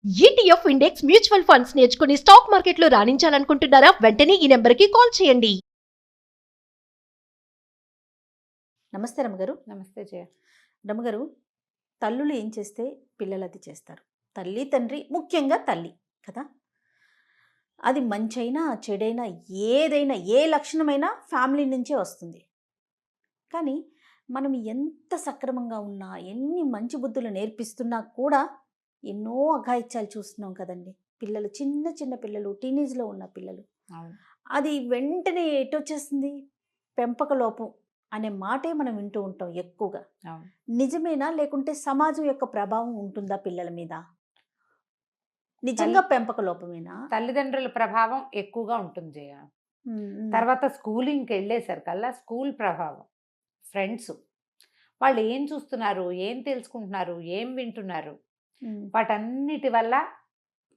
ETF index mutual funds నేర్చుకుని stock మార్కెట్లో రాణించాలనుకుంటున్నారా? వెంటనే ఈ నెంబర్కి కాల్ చేయండి. నమస్తే రమ్మగారు. నమస్తే జయ. రమ్మగారు, తల్లులు ఏం చేస్తే పిల్లలు అది చేస్తారు. తల్లి తండ్రి, ముఖ్యంగా తల్లి కదా, అది మంచైనా చెడైనా ఏదైనా ఏ లక్షణమైనా ఫ్యామిలీ నుంచే వస్తుంది. కానీ మనం ఎంత సక్రమంగా ఉన్నా, ఎన్ని మంచి బుద్ధులు నేర్పిస్తున్నా కూడా ఎన్నో అఘాయిత్యాలు చూస్తున్నాం కదండి. పిల్లలు, చిన్న చిన్న పిల్లలు, టీనేజ్లో ఉన్న పిల్లలు, అది వెంటనే ఎటొచ్చేస్తుంది, పెంపక లోపం అనే మాటే మనం వింటూ ఉంటాం ఎక్కువగా. నిజమేనా, లేకుంటే సమాజం యొక్క ప్రభావం ఉంటుందా పిల్లల మీద? నిజంగా పెంపక లోపమేనా? తల్లిదండ్రుల ప్రభావం ఎక్కువగా ఉంటుంది జయ. తర్వాత స్కూలింగ్కి వెళ్ళేసరికల్లా స్కూల్ ప్రభావం, ఫ్రెండ్స్, వాళ్ళు ఏం చూస్తున్నారు, ఏం తెలుసుకుంటున్నారు, ఏం వింటున్నారు, వాటన్నిటి వల్ల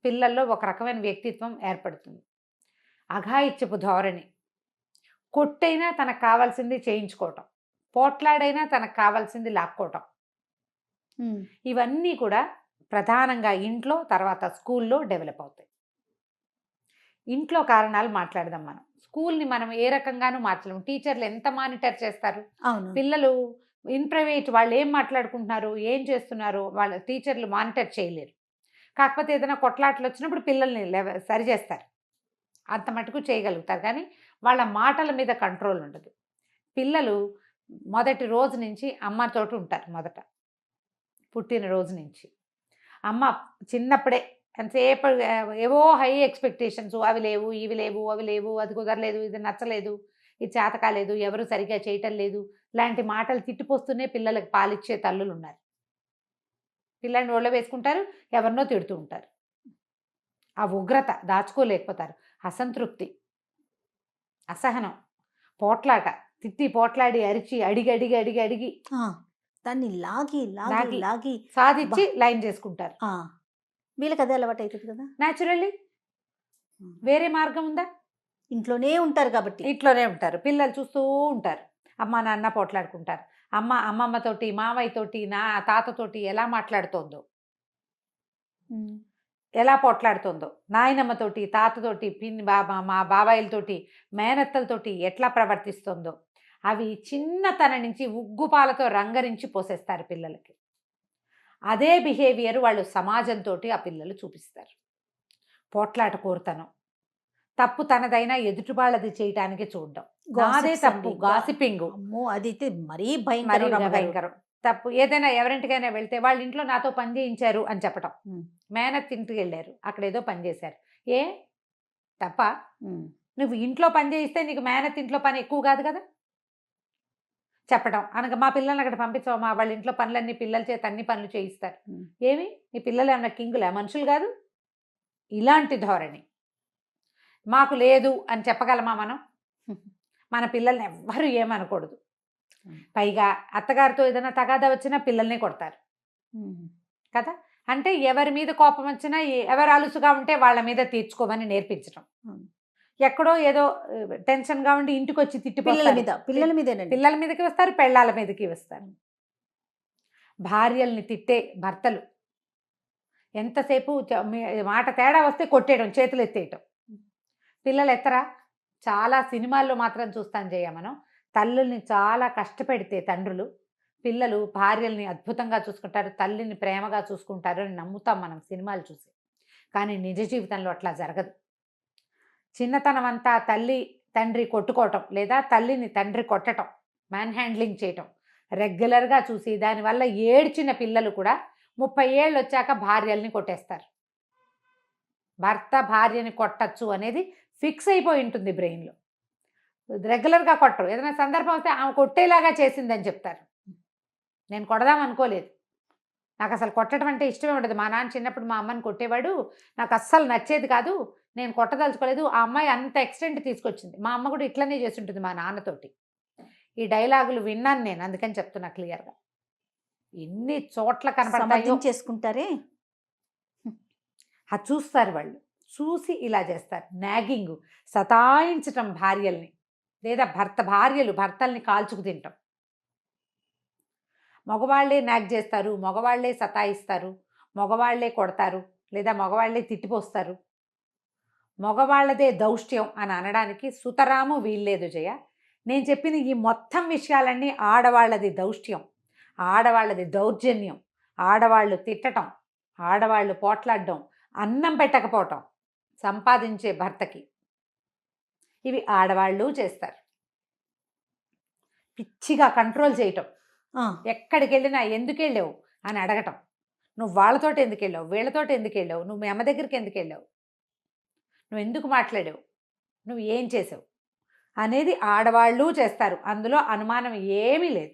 పిల్లల్లో ఒక రకమైన వ్యక్తిత్వం ఏర్పడుతుంది. అఘాయిత్యపు ధోరణి, కొట్టైనా తనకు కావాల్సింది చేయించుకోవటం, పోట్లాడైనా తనకు కావాల్సింది లాక్కోవటం, ఇవన్నీ కూడా ప్రధానంగా ఇంట్లో, తర్వాత స్కూల్లో డెవలప్ అవుతాయి. ఇంట్లో కారణాలు మాట్లాడదాం మనం. స్కూల్ని మనం ఏ రకంగానూ మార్చలేము. టీచర్లు ఎంత మానిటర్ చేస్తారు? పిల్లలు ఇన్ ప్రైవేట్ వాళ్ళు ఏం మాట్లాడుకుంటున్నారు, ఏం చేస్తున్నారు, వాళ్ళ టీచర్లు మానిటర్ చేయలేరు. కాకపోతే ఏదైనా కొట్లాటలు వచ్చినప్పుడు పిల్లల్ని సరి చేస్తారు, అంత మటుకు చేయగలుగుతారు. కానీ వాళ్ళ మాటల మీద కంట్రోల్ ఉండదు. పిల్లలు మొదటి రోజు నుంచి అమ్మతోటి ఉంటారు. మొదట పుట్టినరోజు నుంచి అమ్మ చిన్నప్పుడే ఎంతసేపు ఏవో హై ఎక్స్పెక్టేషన్స్, అవి లేవు, ఇవి లేవు, అవి లేవు, అది కుదరలేదు, ఇది నచ్చలేదు, ఇది చేత కాలేదు, ఎవరు సరిగ్గా చేయటం లేదు, లాంటి మాటలు తిట్టిపోస్తూనే పిల్లలకు పాలిచ్చే తల్లులు ఉన్నారు. పిల్లల్ని ఒళ్ళో వేసుకుంటారు, ఎవరినో తిడుతూ ఉంటారు. ఆ ఉగ్రత దాచుకోలేకపోతారు. అసంతృప్తి, అసహనం, పోట్లాట, తిట్టి పోట్లాడి అరిచి అడిగి అడిగి అడిగి అడిగి దాన్ని లాగి లాగి లాగి సాధించి లైన్ చేసుకుంటారు. వీళ్ళకి అదే అలవాటు అవుతుంది కదా న్యాచురల్లీ. వేరే మార్గం ఉందా? ఇంట్లోనే ఉంటారు కాబట్టి. ఇంట్లోనే ఉంటారు, పిల్లలు చూస్తూ ఉంటారు. అమ్మ నాన్న పోట్లాడుకుంటారు. అమ్మమ్మతోటి, మావయ్యతోటి, తాతతోటి ఎలా మాట్లాడుతోందో, ఎలా పోట్లాడుతోందో, నాయనమ్మతోటి, తాతతోటి, మా బాబాయిలతోటి, మేనత్తలతోటి ఎట్లా ప్రవర్తిస్తుందో, అవి చిన్నతనం నుంచి ఉగ్గుపాలతో రంగరించి పోసేస్తారు పిల్లలకి. అదే బిహేవియర్ వాళ్ళు సమాజంతో ఆ పిల్లలు చూపిస్తారు. పోట్లాట కోరుతనం, తప్పు తనదైనా ఎదుటి వాళ్ళది చేయటానికి చూడడం, నాదే తప్పు, గాసిపింగ్, అదైతే మరీ భయంకరం. తప్పు. ఏదైనా ఎవరింటికైనా వెళ్తే వాళ్ళ ఇంట్లో నాతో పని చేయించారు అని చెప్పటం. మేనత్ ఇంటికి వెళ్ళారు, అక్కడ ఏదో పని చేశారు, ఏ తప్ప? నువ్వు ఇంట్లో పని చేయిస్తే నీకు మేనత్ ఇంట్లో పని ఎక్కువ కాదు కదా చెప్పడం. అనగా మా పిల్లల్ని అక్కడ పంపించావు, మా వాళ్ళ ఇంట్లో పనులన్నీ పిల్లల చేత అన్ని పనులు చేయిస్తారు. ఏమి నీ పిల్లలు ఏమన్నా కింగులా, మనుషులు కాదు? ఇలాంటి ధోరణి మాకు లేదు అని చెప్పగలమా మనం? మన పిల్లల్ని ఎవ్వరూ ఏమనకూడదు. పైగా అత్తగారితో ఏదైనా తగాదా వచ్చినా పిల్లల్నే కొడతారు కదా. అంటే ఎవరి మీద కోపం వచ్చినా, ఎవరు అలుసుగా ఉంటే వాళ్ళ మీద తీర్చుకోమని నేర్పించడం. ఎక్కడో ఏదో టెన్షన్గా ఉండి ఇంటికి వచ్చి తిట్టి పిల్లల మీదకి వస్తారు, పెళ్ళాల మీదకి వస్తారు. భార్యల్ని తిట్టే భర్తలు ఎంతసేపు మాట తేడా వస్తే కొట్టేయడం, చేతులు ఎత్తేయటం. పిల్లలు ఎత్తరా? చాలా సినిమాల్లో మాత్రం చూస్తాం జయ మనం. తల్లుల్ని చాలా కష్టపెడితే తండ్రులు, పిల్లలు భార్యల్ని అద్భుతంగా చూసుకుంటారు, తల్లిని ప్రేమగా చూసుకుంటారు అని నమ్ముతాం మనం సినిమాలు చూసి. కానీ నిజ జీవితంలో అట్లా జరగదు. చిన్నతనం అంతా తల్లి తండ్రి కొట్టుకోవటం, లేదా తల్లిని తండ్రి కొట్టడం, మ్యాన్ హ్యాండ్లింగ్ చేయటం రెగ్యులర్గా చూసి, దానివల్ల ఏడ్చిన పిల్లలు కూడా 30 ఏళ్ళు వచ్చాక భార్యల్ని కొట్టేస్తారు. భర్త భార్యని కొట్టచ్చు అనేది ఫిక్స్ అయిపోయి ఉంటుంది బ్రెయిన్లో. రెగ్యులర్గా కొట్టరు, ఏదైనా సందర్భం వస్తే ఆమె కొట్టేలాగా చేసిందని చెప్తారు. నేను కొడదాం అనుకోలేదు, నాకు అసలు కొట్టడం అంటే ఇష్టమే ఉండదు. మా నాన్న చిన్నప్పుడు మా అమ్మని కొట్టేవాడు, నాకు అస్సలు నచ్చేది కాదు, నేను కొట్టదలుచుకోలేదు. ఆ అమ్మాయి అంత ఎక్స్టెంట్ తీసుకొచ్చింది. మా అమ్మ కూడా ఇట్లనే చేస్తుంటుంది మా నాన్నతోటి. ఈ డైలాగులు విన్నాను నేను, అందుకని చెప్తున్నా క్లియర్గా. ఎన్ని చోట్ల కనపడతాయో చేసుకుంటారే, అది చూస్తారు వాళ్ళు. చూసి ఇలా చేస్తారు. నాగింగ్, సతాయించటం భార్యల్ని, లేదా భార్యలు భర్తల్ని కాల్చుకు తింటాం. మగవాళ్లే నాగ్ చేస్తారు, మగవాళ్లే సతాయిస్తారు, మగవాళ్లే కొడతారు. లేదా మగవాళ్ళే తిట్టిపోస్తారు, మగవాళ్ళదే దౌష్ట్యం అని అనడానికి సుతరాము వీల్లేదు జయ. నేను చెప్పిన ఈ మొత్తం విషయాలన్నీ ఆడవాళ్ళది దౌష్ట్యం, ఆడవాళ్ళది దౌర్జన్యం, ఆడవాళ్ళు తిట్టటం, ఆడవాళ్ళు పోట్లాడడం, అన్నం పెట్టకపోవటం సంపాదించే భర్తకి, ఇవి ఆడవాళ్ళు చేస్తారు. పిచ్చిగా కంట్రోల్ చేయటం, ఎక్కడికి వెళ్ళినా ఎందుకు వెళ్ళావు అని అడగటం, నువ్వు వాళ్ళతోటి ఎందుకు వెళ్ళావు, వీళ్ళతోటి ఎందుకు వెళ్ళావు, నువ్వు మీ అమ్మ దగ్గరికి ఎందుకు వెళ్ళావు, నువ్వు ఎందుకు మాట్లాడావు, నువ్వు ఏం చేసావు అనేది ఆడవాళ్ళు చేస్తారు. అందులో అనుమానం ఏమీ లేదు.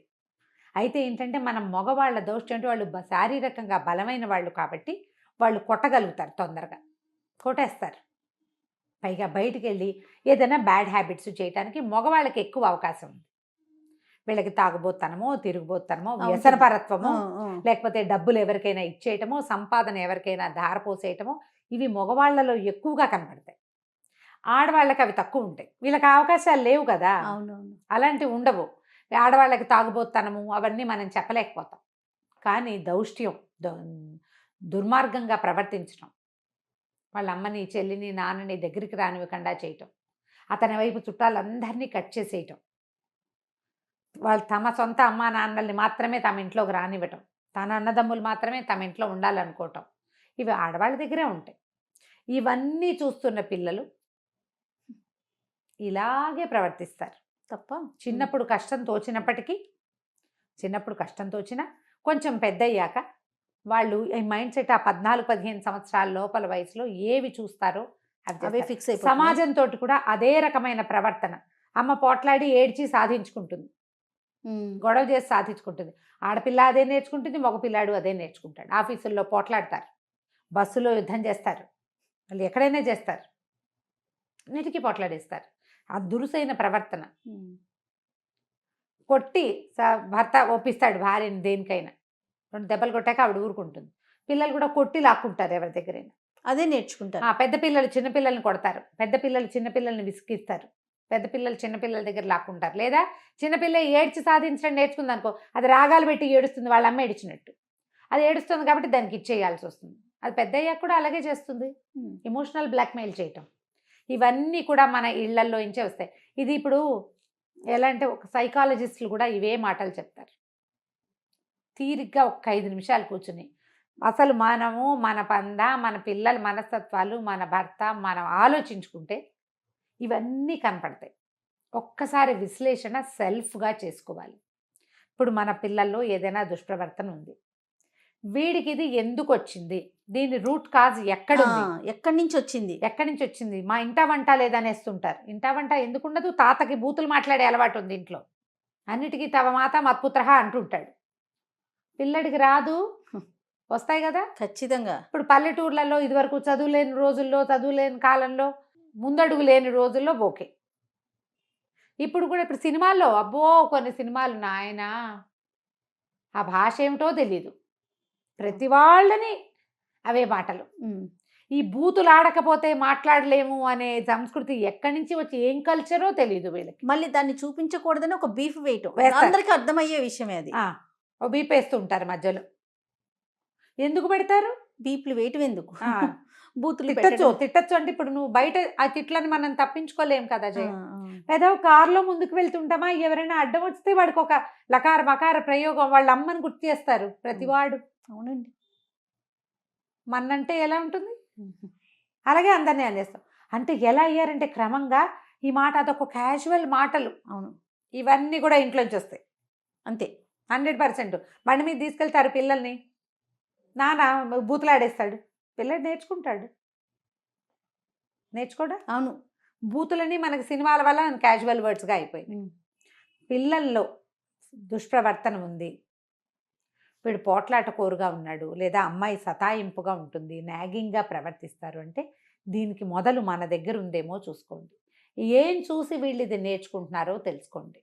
అయితే ఏంటంటే మనం మగవాళ్ళ దౌష్ట్యం అంటే వాళ్ళు శారీరకంగా బలమైన వాళ్ళు కాబట్టి వాళ్ళు కొట్టగలుగుతారు, తొందరగా కొట్టేస్తారు. పైగా బయటికి వెళ్ళి ఏదైనా బ్యాడ్ హ్యాబిట్స్ చేయడానికి మగవాళ్ళకి ఎక్కువ అవకాశం ఉంది. వీళ్ళకి తాగుబోతనమో, తిరుగుబోతనమో, వ్యసనపరత్వమో, లేకపోతే డబ్బులు ఎవరికైనా ఇచ్చేయటమో, సంపాదన ఎవరికైనా ధారపోసేయటమో, ఇవి మగవాళ్ళలో ఎక్కువగా కనపడతాయి. ఆడవాళ్ళకి అవి తక్కువ ఉంటాయి. వీళ్ళకి అవకాశాలు లేవు కదా, అలాంటివి ఉండవు. ఆడవాళ్ళకి తాగుబోతనము అవన్నీ మనం చెప్పలేకపోతాం. కానీ దౌష్ట్యం, దుర్మార్గంగా ప్రవర్తించడం, వాళ్ళ అమ్మని, చెల్లిని, నాన్నని దగ్గరికి రానివ్వకుండా చేయటం, అతని వైపు చుట్టాలందరినీ కట్ చేసేయటం, వాళ్ళు తమ సొంత అమ్మా నాన్నల్ని మాత్రమే తమ ఇంట్లోకి రానివ్వటం, తన అన్నదమ్ములు మాత్రమే తమ ఇంట్లో ఉండాలనుకోవటం, ఇవి ఆడవాళ్ళ దగ్గరే ఉంటాయి. ఇవన్నీ చూస్తున్న పిల్లలు ఇలాగే ప్రవర్తిస్తారు తప్ప. చిన్నప్పుడు కష్టం తోచినా కొంచెం పెద్దయ్యాక వాళ్ళు ఈ మైండ్ సెట్ ఆ 14-15 సంవత్సరాల లోపల వయసులో ఏవి చూస్తారో అవే ఫిక్స్ అయిపోయి సమాజంతో కూడా అదే రకమైన ప్రవర్తన. అమ్మ పోట్లాడి ఏడ్చి సాధించుకుంటుంది, గొడవ చేసి సాధించుకుంటుంది. ఆడపిల్ల అదే నేర్చుకుంటుంది, మగపిల్లాడు అదే నేర్చుకుంటాడు. ఆఫీసుల్లో పోట్లాడతారు, బస్సులో యుద్ధం చేస్తారు, వాళ్ళు ఎక్కడైనా చేస్తారు, అన్నిటికీ పోట్లాడేస్తారు. ఆ దురుసైన ప్రవర్తన. కొట్టి భర్త ఒప్పిస్తాడు భార్యని దేనికైనా, 2 దెబ్బలు కొట్టాక ఆవిడ ఊరుకుంటుంది. పిల్లలు కూడా కొట్టి లాక్కుంటారు ఎవరి దగ్గరైనా, అదే నేర్చుకుంటారు. పెద్ద పిల్లలు చిన్నపిల్లల్ని కొడతారు, పెద్ద పిల్లలు చిన్నపిల్లల్ని విసిగిస్తారు, పెద్ద పిల్లలు చిన్నపిల్లల దగ్గర లాక్కుంటారు. లేదా చిన్నపిల్ల ఏడ్చి సాధించడం నేర్చుకుంది అనుకో, అది రాగాలు పెట్టి ఏడుస్తుంది, వాళ్ళ అమ్మ ఏడిచినట్టు. అది ఏడుస్తుంది కాబట్టి దానికి ఇచ్చేయాల్సి వస్తుంది. అది పెద్ద అయ్యాక కూడా అలాగే చేస్తుంది, ఎమోషనల్ బ్లాక్మెయిల్ చేయటం. ఇవన్నీ కూడా మన ఇళ్లల్లో నుంచే వస్తాయి. ఇది ఇప్పుడు ఎలా అంటే ఒక సైకాలజిస్టులు కూడా ఇవే మాటలు చెప్తారు. తీరిగ్గా ఒక 5 నిమిషాలు కూర్చుని అసలు మనము, మన పంద, మన పిల్లల మనస్తత్వాలు, మన భర్త, మనం ఆలోచించుకుంటే ఇవన్నీ కనపడతాయి. ఒక్కసారి విశ్లేషణ సెల్ఫ్గా చేసుకోవాలి. ఇప్పుడు మన పిల్లల్లో ఏదైనా దుష్ప్రవర్తన ఉంది, వీడికి ఇది ఎందుకు వచ్చింది, దీని రూట్ కాజ్ ఎక్కడి నుంచి వచ్చింది. మా ఇంటా వంట లేదనేస్తుంటారు. ఇంటా వంట ఎందుకు ఉండదు, తాతకి బూతులు మాట్లాడే అలవాటు ఉంది ఇంట్లో, అన్నిటికీ తవ మాత మత్పుత్రహ అంటుంటాడు. పిల్లడికి రాదు, వస్తాయి కదా ఖచ్చితంగా. ఇప్పుడు పల్లెటూర్లలో ఇదివరకు చదువులేని కాలంలో, ముందడుగు లేని రోజుల్లో ఓకే. ఇప్పుడు కూడా ఇప్పుడు సినిమాల్లో అబ్బో కొన్ని సినిమాలు నాయన ఆ భాష ఏమిటో తెలీదు, ప్రతి వాళ్ళని అవే మాటలు. ఈ బూతులు ఆడకపోతే మాట్లాడలేము అనే సంస్కృతి ఎక్కడి నుంచి వచ్చి ఏం కల్చరో తెలియదు వీళ్ళకి. మళ్ళీ దాన్ని చూపించకూడదని ఒక బీఫ్ వేయటం వేస్తారు. అందరికీ అర్థమయ్యే విషయమే అది. ఓ బీప్ వేస్తూ ఉంటారు మధ్యలో. ఎందుకు పెడతారు బీప్లు వేయటం ఎందుకు? బూతులు తిట్టచ్చు అంటే ఇప్పుడు నువ్వు బయట ఆ తిట్లను మనం తప్పించుకోలేం కదా జయ. ఏదో కారులో ముందుకు వెళ్తుంటామా, ఎవరైనా అడ్డం వస్తే వాడికి ఒక లకార మకార ప్రయోగం, వాళ్ళ అమ్మని గుర్తు చేస్తారు ప్రతివాడు. అవునండి. మన్నంటే ఎలా ఉంటుంది, అలాగే అందరినీ అనేస్తాం. అంటే ఎలా అయ్యారంటే క్రమంగా ఈ మాట అదొక క్యాజువల్ మాటలు. అవును, ఇవన్నీ కూడా ఇంట్లోంచి వస్తాయి అంతే. 100%. బండి మీద తీసుకెళ్తారు పిల్లల్ని, నాన్న బూతులాడేస్తాడు, పిల్లడు నేర్చుకోడా? అవును, బూతులని మనకి సినిమాల వల్ల క్యాజువల్ వర్డ్స్గా అయిపోయింది. పిల్లల్లో దుష్ప్రవర్తన ఉంది, వీడు పోట్లాట కోరుగా ఉన్నాడు, లేదా అమ్మాయి సతాయింపుగా ఉంటుంది, నాగింగ్గా ప్రవర్తిస్తారు అంటే దీనికి మొదలు మన దగ్గర ఉందేమో చూసుకోండి. ఏం చూసి వీళ్ళు ఇది నేర్చుకుంటున్నారో తెలుసుకోండి.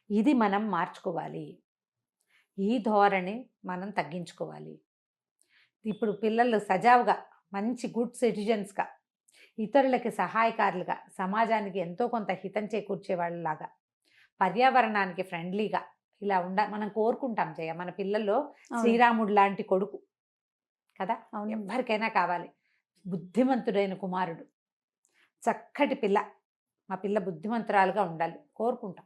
ఇది మనం మార్చుకోవాలి, ఈ ధోరణి మనం తగ్గించుకోవాలి. ఇప్పుడు పిల్లలు సజావుగా మంచి గుడ్ సిటిజన్స్గా, ఇతరులకి సహాయకారులుగా, సమాజానికి ఎంతో కొంత హితం చేకూర్చే వాళ్ళలాగా, పర్యావరణానికి ఫ్రెండ్లీగా ఇలా మనం కోరుకుంటాం జయ. మన పిల్లల్లో శ్రీరాముడు లాంటి కొడుకు కదా. అవును. ఎవరికైనా కావాలి బుద్ధిమంతుడైన కుమారుడు, చక్కటి పిల్ల, మా పిల్ల బుద్ధిమంతురాలుగా ఉండాలి కోరుకుంటాం.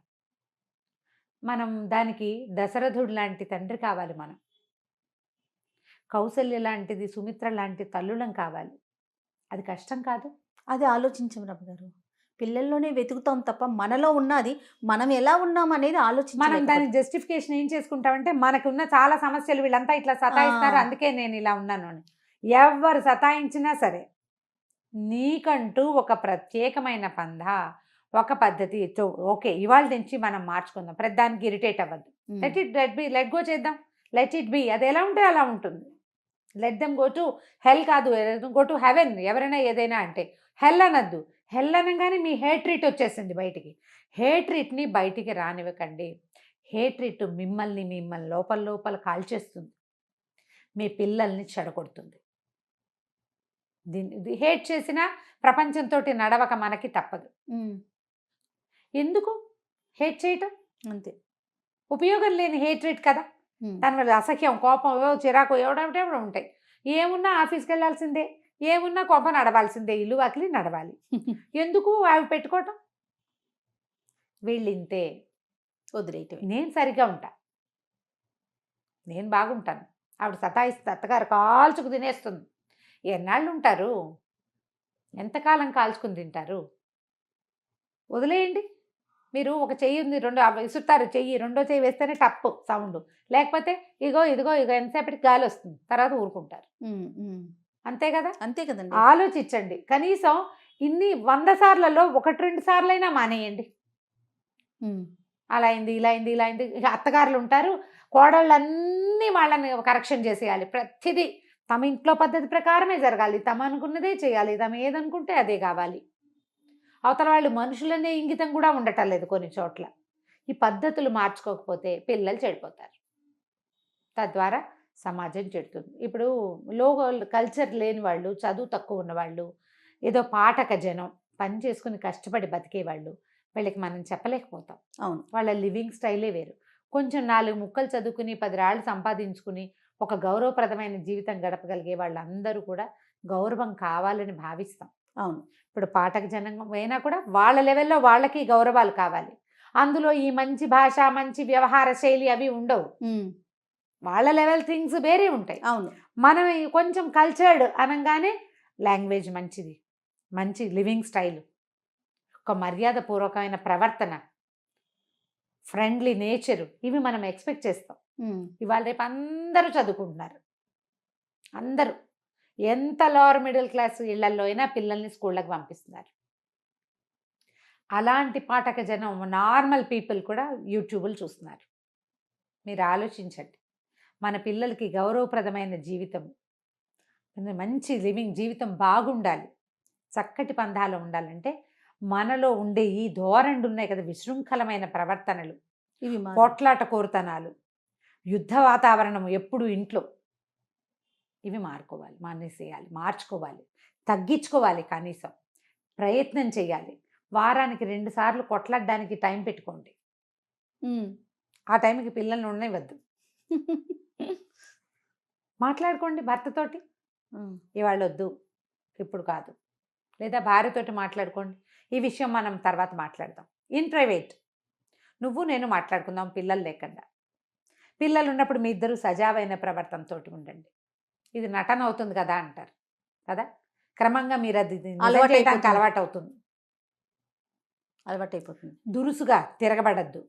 మనం దానికి దశరథుడు లాంటి తండ్రి కావాలి, మనం కౌసల్య లాంటిది, సుమిత్ర లాంటి తల్లులం కావాలి. అది కష్టం కాదు. అది ఆలోచించం రమ్య గారు. పిల్లల్లోనే వెతుకుతాం తప్ప మనలో ఉన్నది మనం ఎలా ఉన్నాం అనేది మనం ఆలోచించలేకపోతాం. దానికి జస్టిఫికేషన్ ఏం చేసుకుంటామంటే, మనకున్న చాలా సమస్యలు వీళ్ళంతా ఇట్లా సతాయిస్తారు, అందుకే నేను ఇలా ఉన్నాను అని. ఎవరు సతాయించినా సరే, నీకంటూ ఒక ప్రత్యేకమైన పంధ, ఒక పద్ధతి, ఓకే ఇవాళ నుంచి మనం మార్చుకుందాం, ప్రతిదానికి ఇరిటేట్ అవ్వద్దు. లెట్ గో చేద్దాం, లెట్ ఇట్ బి. అది ఎలా ఉంటే అలా ఉంటుంది. Let them go to hell కాదు, గో టు హెవెన్. ఎవరైనా ఏదైనా అంటే హెల్ అనద్దు. హెల్ అనగానే మీ హేట్రిట్ వచ్చేసింది బయటికి. హేట్రిట్ని బయటికి రానివ్వకండి. హేట్రిట్ మిమ్మల్ని లోపల కాల్చేస్తుంది, మీ పిల్లల్ని చెడగొడుతుంది. దీన్ని హేట్ చేసిన ప్రపంచంతో నడవక మనకి తప్పదు. ఎందుకు హేట్ చేయటం? అంతే. ఉపయోగం లేని హేట్రిట్ కదా. దానివల్ల అసహ్యం, కోపం, చిరాకు ఎవడేమిటో ఉంటాయి. ఏమున్నా ఆఫీస్కి వెళ్ళాల్సిందే, ఏమున్నా కోపం నడవాల్సిందే, ఇల్లు వాకిలి నడవాలి. ఎందుకు అవి పెట్టుకోవటం? వీళ్ళింతే, వదిలేయటం. నేను సరిగ్గా ఉంటా, నేను బాగుంటాను, ఆవిడ సతాయిస్తే అత్తగారు కాల్చుకు తినేస్తుంది. ఎన్నాళ్ళు ఉంటారు? ఎంతకాలం కాల్చుకుని తింటారు? వదిలేయండి. మీరు ఒక చెయ్యి ఉంది, విసురుతారు, చెయ్యి రెండో చెయ్యి వేస్తేనే టప్పు సౌండ్, లేకపోతే ఇగో ఎంతసేపటికి గాలి వస్తుంది, తర్వాత ఊరుకుంటారు. అంతే కదా. అంతే కదండి. ఆలోచించండి. కనీసం ఇన్ని 100 సార్లలో 1-2 సార్లైనా మానేయండి. అలా అయింది, ఇలా అయింది, ఇలా అయింది. ఇక అత్తగారులు ఉంటారు, కోడళ్ళన్నీ వాళ్ళని కరెక్షన్ చేసేయాలి. ప్రతిదీ తమ ఇంట్లో పద్ధతి ప్రకారమే జరగాలి, తమ అనుకున్నదే చేయాలి, తమ ఏదనుకుంటే అదే కావాలి. అవతల వాళ్ళు మనుషులనే ఇంగితం కూడా ఉండటం లేదు కొన్ని చోట్ల. ఈ పద్ధతులు మార్చుకోకపోతే పిల్లలు చెడిపోతారు, తద్వారా సమాజం చెడుతుంది. ఇప్పుడు కల్చర్ లేని వాళ్ళు, చదువు తక్కువ ఉన్నవాళ్ళు, ఏదో పాఠక జనం, పని చేసుకుని కష్టపడి బతికేవాళ్ళు, వీళ్ళకి మనం చెప్పలేకపోతాం. అవును. వాళ్ళ లివింగ్ స్టైలే వేరు. కొంచెం 4 ముక్కలు చదువుకుని 10 రాళ్ళు సంపాదించుకుని ఒక గౌరవప్రదమైన జీవితం గడపగలిగే వాళ్ళందరూ కూడా గౌరవం కావాలని భావిస్తాం. అవును. ఇప్పుడు పాఠక జనం అయినా కూడా వాళ్ళ లెవెల్లో వాళ్ళకి గౌరవాలు కావాలి. అందులో ఈ మంచి భాష, మంచి వ్యవహార శైలి అవి ఉండవు. వాళ్ళ లెవెల్ థింగ్స్ వేరే ఉంటాయి. అవును. మనం కొంచెం కల్చర్డ్ అనగానే లాంగ్వేజ్ మంచిది, మంచి లివింగ్ స్టైల్, ఒక మర్యాదపూర్వకమైన ప్రవర్తన, ఫ్రెండ్లీ నేచరు, ఇవి మనం ఎక్స్పెక్ట్ చేస్తాం. ఇవాళ రేపు అందరూ చదువుకుంటున్నారు. అందరూ ఎంత లోవర్ మిడిల్ క్లాస్ ఇళ్లలో అయినా పిల్లల్ని స్కూళ్ళకి పంపిస్తున్నారు. అలాంటి పాఠక జనం, నార్మల్ పీపుల్ కూడా యూట్యూబ్లు చూస్తున్నారు. మీరు ఆలోచించండి. మన పిల్లలకి గౌరవప్రదమైన జీవితం, మంచి లివింగ్ జీవితం బాగుండాలి, చక్కటి పందాలు ఉండాలంటే మనలో ఉండే ఈ ధోరణులు ఉన్నాయి కదా, విశృంఖలమైన ప్రవర్తనలు, ఇవి పోట్లాట కోరుతనాలు, యుద్ధ వాతావరణం ఎప్పుడు ఇంట్లో, ఇవి మానేసేయాలి, మార్చుకోవాలి, తగ్గించుకోవాలి. కనీసం ప్రయత్నం చేయాలి. వారానికి 2 సార్లు కొట్లాడడానికి టైం పెట్టుకోండి. ఆ టైంకి పిల్లల్ని ఉండనివ్వద్దు. మాట్లాడుకోండి భర్తతోటి, ఇవాళ వద్దు, ఇప్పుడు కాదు, లేదా భార్యతోటి మాట్లాడుకోండి, ఈ విషయం మనం తర్వాత మాట్లాడదాం, ఇన్ ప్రైవేట్ నువ్వు నేను మాట్లాడుకుందాం, పిల్లలు లేకుండా. పిల్లలు ఉన్నప్పుడు మీ ఇద్దరు సజావైన ప్రవర్తనతో ఉండండి. ఇది నటన అవుతుంది కదా అంటారు కదా, క్రమంగా మీరు అది అలవాటైపోతుంది. దురుసుగా తిరగబడద్దు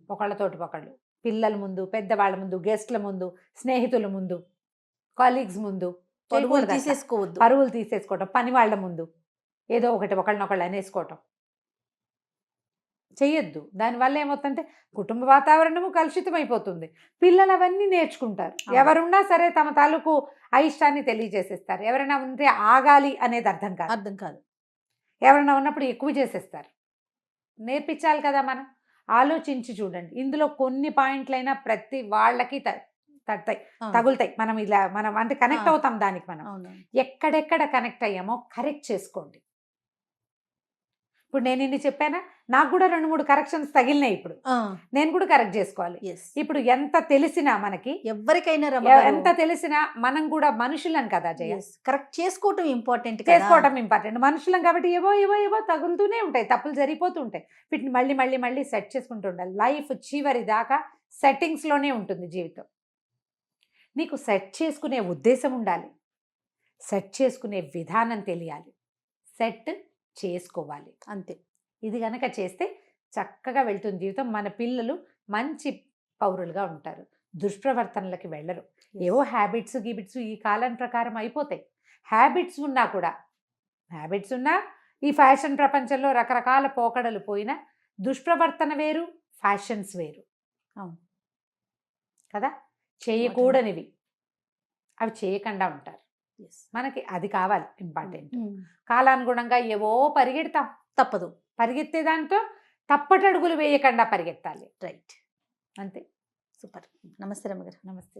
ఒకళ్ళతోటి ఒకళ్ళు, పిల్లల ముందు, పెద్దవాళ్ళ ముందు, గెస్ట్ల ముందు, స్నేహితుల ముందు, కాలీగ్స్ ముందు పరువులు తీసేసుకోవటం, పని వాళ్ళ ముందు ఏదో ఒకళ్ళనొకళ్ళు అనేసుకోవటం చెయ్యొద్దు. దానివల్ల ఏమవుతుందంటే కుటుంబ వాతావరణము కలుషితం అయిపోతుంది. పిల్లలు అవన్నీ నేర్చుకుంటారు. ఎవరున్నా సరే తమ తాలూకు అయిష్టాన్ని తెలియజేసేస్తారు. ఎవరైనా ఉంటే ఆగాలి అనేది అర్థం కాదు. ఎవరైనా ఉన్నప్పుడు ఎక్కువ చేసేస్తారు. నేర్పించాలి కదా మనం. ఆలోచించి చూడండి. ఇందులో కొన్ని పాయింట్లైనా ప్రతి వాళ్ళకి తగులుతాయి. మనం అంటే కనెక్ట్ అవుతాం దానికి. మనం ఎక్కడెక్కడ కనెక్ట్ అయ్యామో కరెక్ట్ చేసుకోండి. ఇప్పుడు నేను ఇన్ని చెప్పానా, నాకు కూడా 2-3 కరెక్షన్స్ తగిలినాయి. ఇప్పుడు నేను కూడా కరెక్ట్ చేసుకోవాలి. ఇప్పుడు ఎంత తెలిసినా మనకి, ఎవరికైనా ఎంత తెలిసినా మనం కూడా మనుషులం కదా జయ. కరెక్ట్ చేసుకోవటం ఇంపార్టెంట్, చేసుకోవటం ఇంపార్టెంట్. మనుషులం కాబట్టి ఏవో తగులుతూనే ఉంటాయి, తప్పులు జరిగిపోతూ ఉంటాయి. వీటిని మళ్ళీ మళ్ళీ మళ్ళీ సెట్ చేసుకుంటూ ఉండాలి. లైఫ్ చివరి దాకా సెట్టింగ్స్లోనే ఉంటుంది జీవితం. నీకు సెట్ చేసుకునే ఉద్దేశం ఉండాలి, సెట్ చేసుకునే విధానం తెలియాలి, సెట్ చేసుకోవాలి, అంతే. ఇది గనక చేస్తే చక్కగా వెళ్తుంది జీవితం. మన పిల్లలు మంచి పౌరులుగా ఉంటారు, దుష్ప్రవర్తనలకి వెళ్ళరు. ఏవో హ్యాబిట్స్ గిబిట్స్ ఈ కాలం ప్రకారం అయిపోతాయి. హ్యాబిట్స్ ఉన్నా ఈ ఫ్యాషన్ ప్రపంచంలో రకరకాల పోకడలు పోయినా దుష్ప్రవర్తన వేరు, ఫ్యాషన్స్ వేరు. అవును కదా, చేయకూడనివి అవి చేయకుండా ఉంటారు. మనకి అది కావాలి ఇంపార్టెంట్. కాలానుగుణంగా ఏవో పరిగెడతాం, తప్పదు. పరిగెత్తే దాంతో తప్పటడుగులు వేయకుండా పరిగెత్తాలి. రైట్, అంతే. సూపర్. నమస్తే రమ్మగారు. నమస్తే.